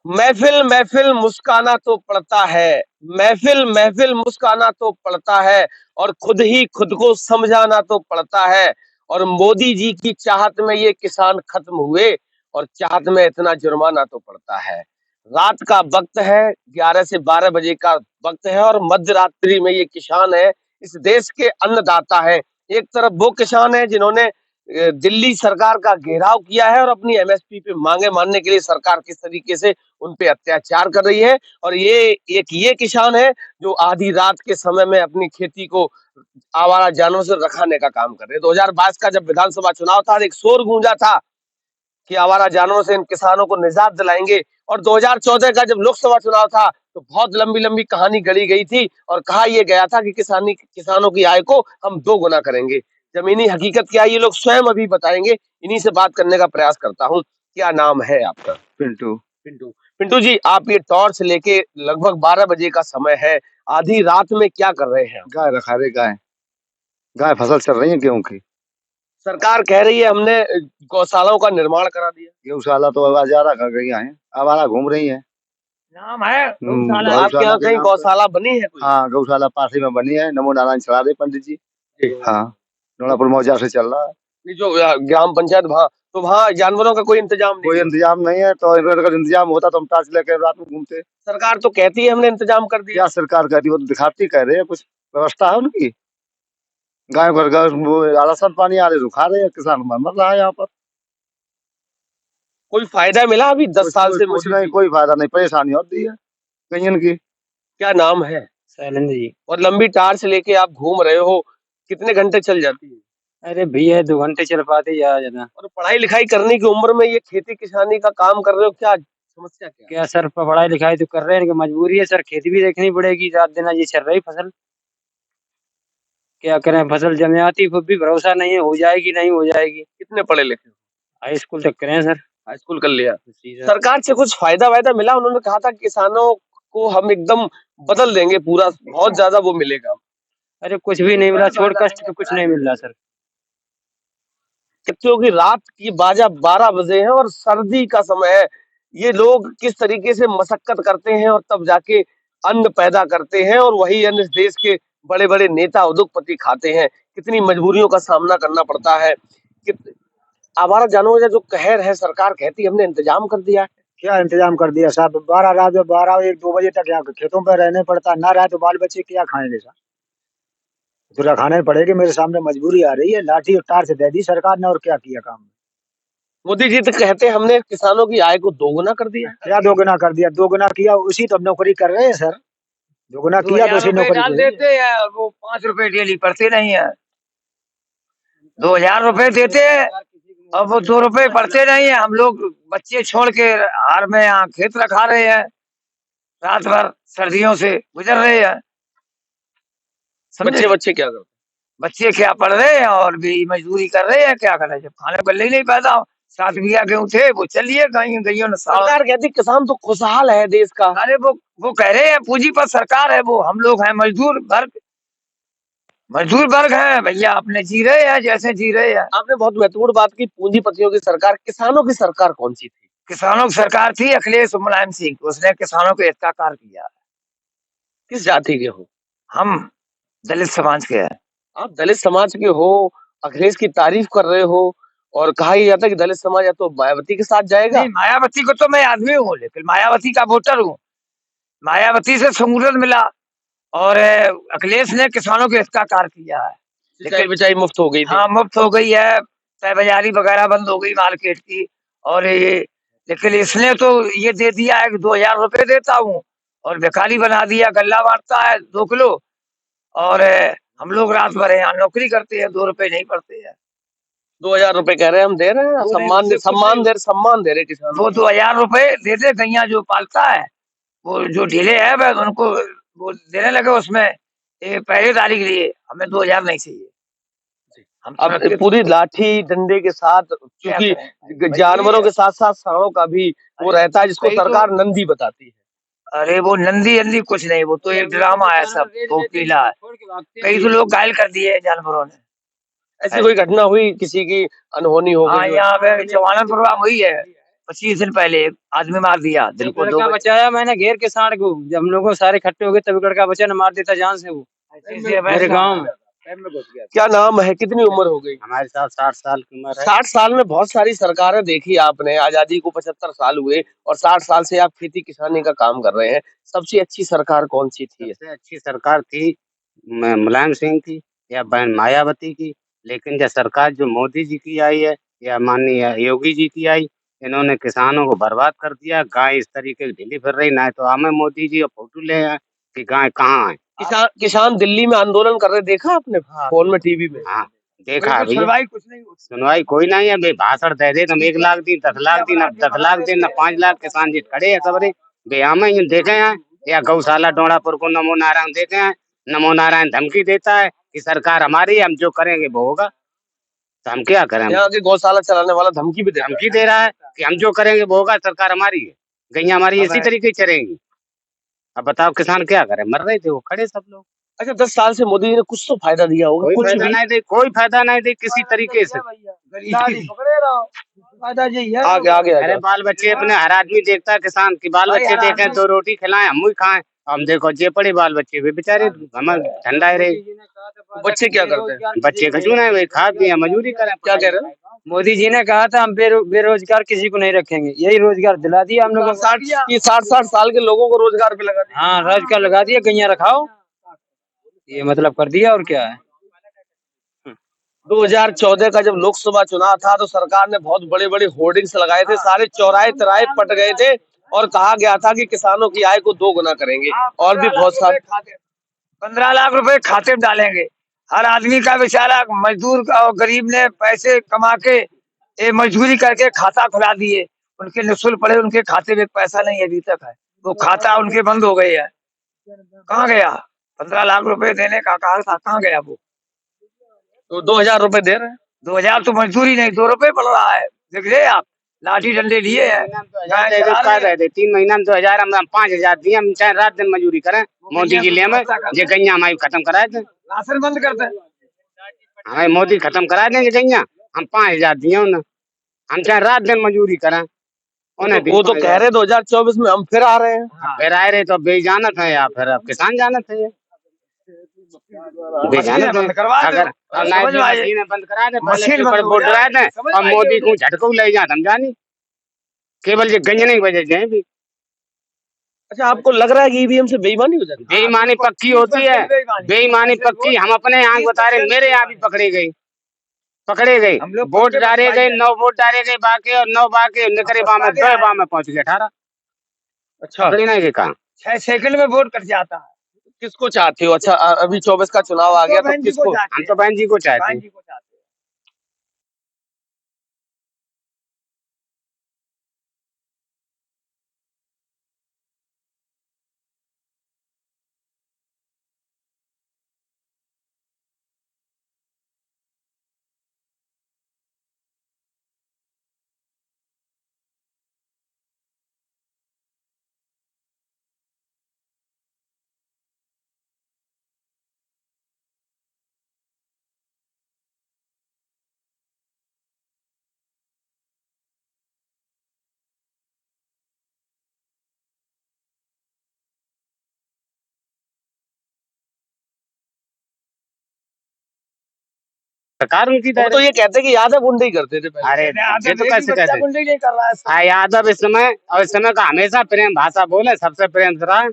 महफिल महफिल मुस्काना तो पड़ता है, महफिल महफिल मुस्काना तो पड़ता है, और खुद ही खुद को समझाना तो पड़ता है। और मोदी जी की चाहत में ये किसान खत्म हुए, और चाहत में इतना जुर्माना तो पड़ता है। रात का वक्त है, 11 से 12 बजे का वक्त है, और मध्य रात्रि में ये किसान है, इस देश के अन्नदाता है। एक तरफ वो किसान है जिन्होंने दिल्ली सरकार का घेराव किया है, और अपनी एमएसपी पे मांगे मानने के लिए सरकार किस तरीके से उन पे अत्याचार कर रही है। और ये किसान है जो आधी रात के समय में अपनी खेती को आवारा जानवरों से रखाने का काम कर रहे हैं। 2022 का जब विधानसभा चुनाव था, एक शोर गूंजा था कि आवारा जानवरों से इन किसानों को निजात दिलाएंगे। और 2014 का जब लोकसभा चुनाव था, तो बहुत लंबी लंबी कहानी गढ़ी गई थी, और कहा यह गया था कि किसानों की आय को हम 2 गुना करेंगे। जमीनी हकीकत क्या है, ये लोग स्वयं अभी बताएंगे। इन्हीं से बात करने का प्रयास करता हूँ। क्या नाम है आपका? पिंटू। पिंटू। पिंटू जी, आप ये टॉर्च लेके, लगभग 12 बजे का समय है, आधी रात में क्या कर रहे हैं आप? गाय रखा रहे, गाय गाय फसल चल रही है गेहूं की। सरकार कह रही है हमने गौशालाओं का निर्माण करा दिया। गौशाला तो आवारा कर गई है, आवारा घूम रही है। नाम है गौशाला आपके यहाँ के कहीं नाम पे। गौशाला बनी है कोई? हाँ, गौशाला पास ही में बनी है, नमो नारायण चला रहे पंडित जी। जी। हाँ, नोनापुर मौजा से चल रहा है। ये जो ग्राम पंचायत, वहाँ तो वहाँ जानवरों का कोई इंतजाम नहीं कोई है? इंतजाम नहीं है, तो अगर इंतजाम होता तो हम टार्च लेकर रात में घूमते। सरकार तो कहती है हमने इंतजाम कर दिया। क्या सरकार कहती है, वो तो दिखाती कह रहे हैं, कुछ व्यवस्था है उनकी। गाय घर घर वो राशन पानी आ रहे तो खा रहे हैं, किसान मर मर रहा है यहाँ पर। कोई फायदा मिला अभी 10 कुछ साल कुछ से कुछ मोदी नहीं, जी? कोई फायदा नहीं, परेशानी होती है कईयन की। क्या नाम है? शैलेंद्र जी। और लंबी टार्च लेके आप घूम रहे हो, कितने घंटे चल जाती है? अरे भैया 2 घंटे चल पाते ज्यादा ज्यादा। और पढ़ाई लिखाई करने की उम्र में ये खेती किसानी का काम कर रहे हो, क्या समस्या क्या है? क्या सर, पढ़ाई लिखाई तो कर रहे हैं, इनकी मजबूरी है सर, खेती भी देखनी पड़ेगी, रात दिन ये चल रही फसल। क्या करें, फसल जम जाती फिर भी भरोसा नहीं है, हो जाएगी नहीं हो जाएगी। कितने पढ़े लिखे हो? हाई स्कूल तक करें सर। हाई स्कूल कर लिया? जी सर। सरकार से कुछ फायदा वायदा मिला? उन्होंने कहा था किसानों को हम एकदम बदल देंगे, पूरा बहुत ज्यादा वो मिलेगा। अरे कुछ भी नहीं मिला, छोड़ कष्ट तो कुछ नहीं मिल रहा सर। क्योंकि रात की बाजा 12 बजे है और सर्दी का समय है। ये लोग किस तरीके से मशक्कत करते हैं और तब जाके अन्न पैदा करते हैं, और वही अन्न इस देश के बड़े बड़े नेता उद्योगपति खाते हैं। कितनी मजबूरियों का सामना करना पड़ता है। आवारा जानवरों का जो कहर है, सरकार कहती है हमने इंतजाम कर दिया है। क्या इंतजाम कर दिया साहब, 12 रात में 12 1 2 बजे तक यहाँ खेतों पे रहने पड़ता, ना रहे तो बाल बच्चे क्या खाएंगे साहब। तो रखाना ही पड़ेगी, मेरे सामने मजबूरी आ रही है, लाठी और टार से दे दी सरकार ने, और क्या किया काम। मोदी जी तो कहते हैं हमने किसानों की आय को 2 गुना कर दिया है। क्या 2 गुना कर दिया, 2 गुना किया उसी तो अब नौकरी कर रहे हैं सर। 2 गुना किया तो उसी नौकरी डाल कर रहे हैं। देते हैं, वो 5 रुपए डेली पड़ते नहीं है। 2,000 रुपए देते हैं, अब वो 2 रुपए पड़ते नहीं है। हम लोग बच्चे छोड़ के हार में यहाँ खेत रखा रहे हैं, रात भर सर्दियों से गुजर रहे हैं। समझे? बच्चे क्या करते बच्चे क्या पढ़ रहे हैं और भी मजदूरी कर रहे हैं, क्या कर रहे हैं, जब खाने को ले नहीं पैदा। 7 बीघा गेहूं थे, वो चलिए गईयों ने हैं? सरकार कहती है किसान तो खुशहाल है देश का। अरे वो कह रहे हैं पूंजीपत सरकार है, वो हम लोग हैं मजदूर वर्ग। मजदूर वर्ग है भैया, अपने जी रहे हैं जैसे जी रहे हैं। आपने बहुत महत्वपूर्ण बात की, पूंजीपतियों की सरकार। किसानों की सरकार कौन सी थी? किसानों की सरकार थी अखिलेश मुलायम सिंह, उसने किसानों को हित का कार्य किया। किस जाति के हो? हम दलित समाज के हैं। आप दलित समाज के हो, अखिलेश की तारीफ कर रहे हो, और कहा यह जाता है कि दलित समाज या तो मायावती के साथ जाएगा। नहीं, मायावती को तो मैं आदमी हूँ, लेकिन मायावती का वोटर हूँ। मायावती से सहूलियत मिला, और अखिलेश ने किसानों के हित का कार्य किया है। सिंचाई बिचाई मुफ्त हो गई थी। हाँ, मुफ्त हो गई है, तय बाजारी वगैरह बंद हो गई मार्केट की। और ये लेकिन इसने तो ये दे दिया है कि 2,000 रुपए देता हूँ, और बेकारी बना दिया, गल्ला बांटता है 2 किलो। और हम लोग रात भर यहाँ नौकरी करते हैं, 2 रुपए नहीं पड़ते हैं। 2,000 रुपए कह रहे हैं हम दे रहे हैं, सम्मान दे रहे किसानों वो 2,000 रुपए देते, गैया जो पालता है वो जो ढीले है वह उनको वो देने लगे, उसमें पहरेदारी के लिए हमें 2,000 नहीं चाहिए। हम अब पूरी लाठी डंडे के साथ, क्योंकि जानवरों के साथ साथ सांडों का भी वो रहता है, जिसको सरकार नंदी बताती है। अरे वो नंदी अंदी कुछ नहीं, वो तो एक ड्रामा है, सब पोपीला है। कई तो लोग घायल कर दिए जानवरों ने। ऐसी कोई घटना हुई किसी की अनहोनी हो हाँ, गई? यहाँ पे चौहानपुर हुई है, 25 दिन पहले एक आदमी मार दिया, दिल एक को 2 लड़का बच्चे। बचाया मैंने घेर के सांड को, जब हम लोग सारे इकट्ठे हो गए तब एक लड़का बचा ने मार देता जान से वो मेरे गांव में। क्या नाम है, कितनी उम्र हो गई? हमारे साथ 60 साल की उम्र है। 60 साल में बहुत सारी सरकारें देखी आपने, आजादी को 75 साल हुए और 60 साल से आप खेती किसानी का काम कर रहे हैं। सबसे अच्छी सरकार कौन सी थी? सबसे अच्छी सरकार थी मुलायम सिंह की या बहन मायावती की। लेकिन जो सरकार जो मोदी जी की आई है या माननीय योगी जी की आई, इन्होंने किसानों को बर्बाद कर दिया। गाय इस तरीके की ढीली फिर रही, ना तो हमें मोदी जी फोटो ले आए कि गाय कहाँ है। किसान दिल्ली में आंदोलन कर रहे, देखा आपने? हाँ। फोन में, टीवी में? हाँ देखा है भैया। सुनवाई कुछ नहीं होती। सुनवाई कोई नहीं है। भाषण दे दे, तुम 1 लाख दी, 10 लाख दी, न 10 लाख दी, न 5 लाख। किसान जी खड़े हैं सबरे हमें यूं देखे हैं। या गौशाला डोड़ापुर को नमो नारायण देखे हैं। नमो नारायण धमकी देता है कि सरकार हमारी है, हम जो करेंगे वो होगा। तो हम क्या करें? यहाँ के गौशाला चलाने वाला धमकी भी दे रहा है। धमकी दे रहा है कि हम जो करेंगे वो होगा, सरकार हमारी है, गैया हमारी इसी तरीके से चलेंगी। अब बताओ किसान क्या करे? मर रहे थे वो खड़े सब लोग। अच्छा, 10 साल से मोदी जी ने कुछ तो फायदा दिया होगा? कोई कुछ फायदा भी? नहीं दे, कोई फायदा नहीं दे किसी तरीके से। आगे आगे अरे बाल बच्चे अपने, हर आदमी देखता है किसान की बाल बच्चे देखें, 2 रोटी खिलाएं, हम ही खाएं। हम देखो जे पड़े बाल बच्चे वे बेचारे हम ठंडाए रहे। बच्चे क्या करते हैं? बच्चे कचू नहीं, वे खा पिए मजदूरी करें। क्या कह रहे हो? मोदी जी ने कहा था हम बेरोजगार किसी को नहीं रखेंगे, यही रोजगार दिला दिया हम लोगों को। 60 साल के लोगों को रोजगार पे लगा दिया। हाँ रोजगार लगा दिया, गैया रखाओ, ये मतलब कर दिया और क्या है। 2014 का जब लोकसभा चुनाव था तो सरकार ने बहुत बड़े बड़े होर्डिंग्स लगाए थे, सारे चौराहे तिराहे पट गए थे और कहा गया था कि किसानों की आय को 2 गुना करेंगे और भी बहुत सारे। 15 लाख रुपए खाते में डालेंगे। हर आदमी का बेचारा मजदूर का और गरीब ने पैसे कमा के मजदूरी करके खाता खुला दिए। उनके निःशुल्क पड़े, उनके खाते में पैसा नहीं अभी तक है, वो खाता उनके बंद हो गए है। कहाँ गया 15 लाख रुपए देने का? कहा था, कहाँ गया वो? तो 2000 रुपए दे रहे हैं। 2000 तो मजदूरी नहीं, 2 रुपए पड़ रहा है। देख रहे आप, लाठी डंडे लिए है। 3 महीना में 2000, हम 5000 दिए। हम चाहे रात दिन मजदूरी करें, मोदी जी ले में जे गैया हमारी खत्म कराए थे। राशन बंद करते, हमें मोदी खत्म करा देंगे गैया। हम 5000 दिए उन्हें, हम चाहे रात दिन मजदूरी करें। उन्हें वो तो कह रहे 2024 में हम फिर आ रहे हैं। फिर आए रहे तो बेजानत है या फिर अब किसान जानत है? बेजानत बंद करवा दे। अगर मशीनें बंद करा दे, मशीन पर बंद हो वोट जाए। डरा दे समझ और में मोदी आई को झटको ले जा, हम जानी केवल ये गंज नहीं बजे जाए भी। अच्छा, आपको लग रहा है कि ईवीएम से बेईमानी हो जाती है? बेईमानी पक्की होती है, बेईमानी पक्की। हम अपने आंख बता रहे, मेरे यहाँ भी पकड़े गई। वोट डाले गए, 9 वोट डाले गए बाकी, और 9 बाकी निकरे बा में 2 बा में पहुंच गए 18। अच्छा, पकड़ी नहीं गए कहाँ? 6 सेकंड में वोट कट जाता है। किसको चाहते हो? अच्छा, अभी 24 का चुनाव आ गया तो किसको? हम तो बहन जी को चाहते हैं। जी को चाहते हैं। सरकार उनकी वो तो ये कहते हैं कि यादव गुंडे ही करते थे पहले। अरे ये तो कैसे कहते हैं? नहीं कर रहा है। यादव इस समय और इस समय का हमेशा प्रेम भाषा बोले, सबसे प्रेम से रहा।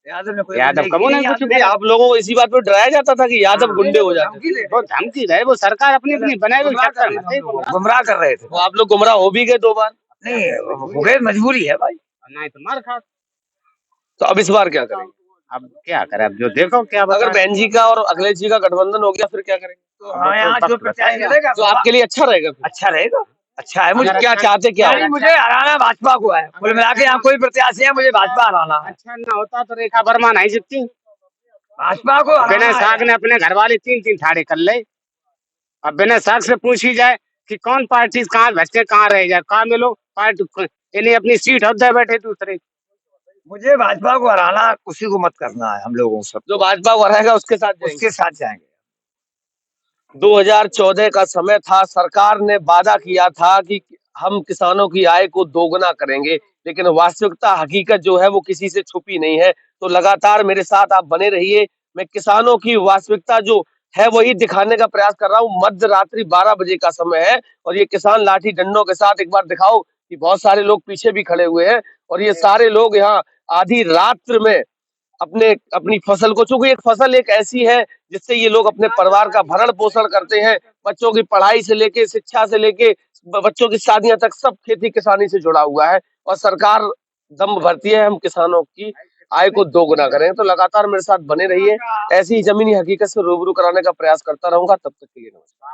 यादव ने कोई यादव कबो नहीं कुछ नहीं, आप लोगों को इसी बात पे डराया जाता था कि यादव गुंडे हो जाते थे। वो धमकी रहे, वो सरकार अपनी अपनी बनाई हुई चक्कर में थे। गुमराह कर रहे थे। वो आप लोग गुमराह हो भी गए 2 बार। नहीं हो गए, मजबूरी है भाई। नहीं तो मार खा। तो अब इस बार क्या करेंगे? अब क्या करें? अब जो देखो क्या अगर बहन जी का और अखिलेश जी का गठबंधन हो गया फिर क्या करेंगे? तो हाँ, यहाँ जो प्रत्याशी रहेगा जो आपके लिए अच्छा रहेगा फिर? अच्छा रहेगा। अच्छा है। मुझे क्या चाहते क्या यानी मुझे हराना भाजपा को है। कुल मिला के यहाँ कोई प्रत्याशी है, मुझे भाजपा हराना है। अच्छा ना होता तो रेखा वर्मा नहीं जीतती। भाजपा को विनय साग ने अपने घर वाले 3-3 ठाड़े कर ले। अब विनय साग से पूछी जाए कि कौन पार्टी कहाँ भटके, कहाँ रह जाए, कहाँ मिलो पार्टी, इन्हें अपनी सीट होते बैठे दूसरे। मुझे भाजपा को हराना, किसी को मत करना है। हम लोगों सब जो भाजपा को हराएगा उसके साथ जाएंगे। उसके साथ जाएंगे। 2014 का समय था, सरकार ने वादा किया था कि हम किसानों की आय को दोगुना करेंगे, लेकिन वास्तविकता हकीकत जो है वो किसी से छुपी नहीं है। तो लगातार मेरे साथ आप बने रहिए। मैं किसानों की वास्तविकता जो है वही दिखाने का प्रयास कर रहा हूँ। मध्य रात्रि 12 बजे का समय है और ये किसान लाठी डंडों के साथ, एक बार दिखाओ कि बहुत सारे लोग पीछे भी खड़े हुए हैं और ये सारे लोग यहाँ आधी रात्र में अपने अपनी फसल को, चूंकि एक फसल एक ऐसी है जिससे ये लोग अपने परिवार का भरण पोषण करते हैं। बच्चों की पढ़ाई से लेके, शिक्षा से लेके, बच्चों की शादियां तक सब खेती किसानी से जुड़ा हुआ है और सरकार दम भरती है हम किसानों की आय को दोगुना करें। तो लगातार मेरे साथ बने रहिए, ऐसी ही जमीनी हकीकत से रूबरू कराने का प्रयास करता रहूंगा। तब तक के लिए नमस्कार।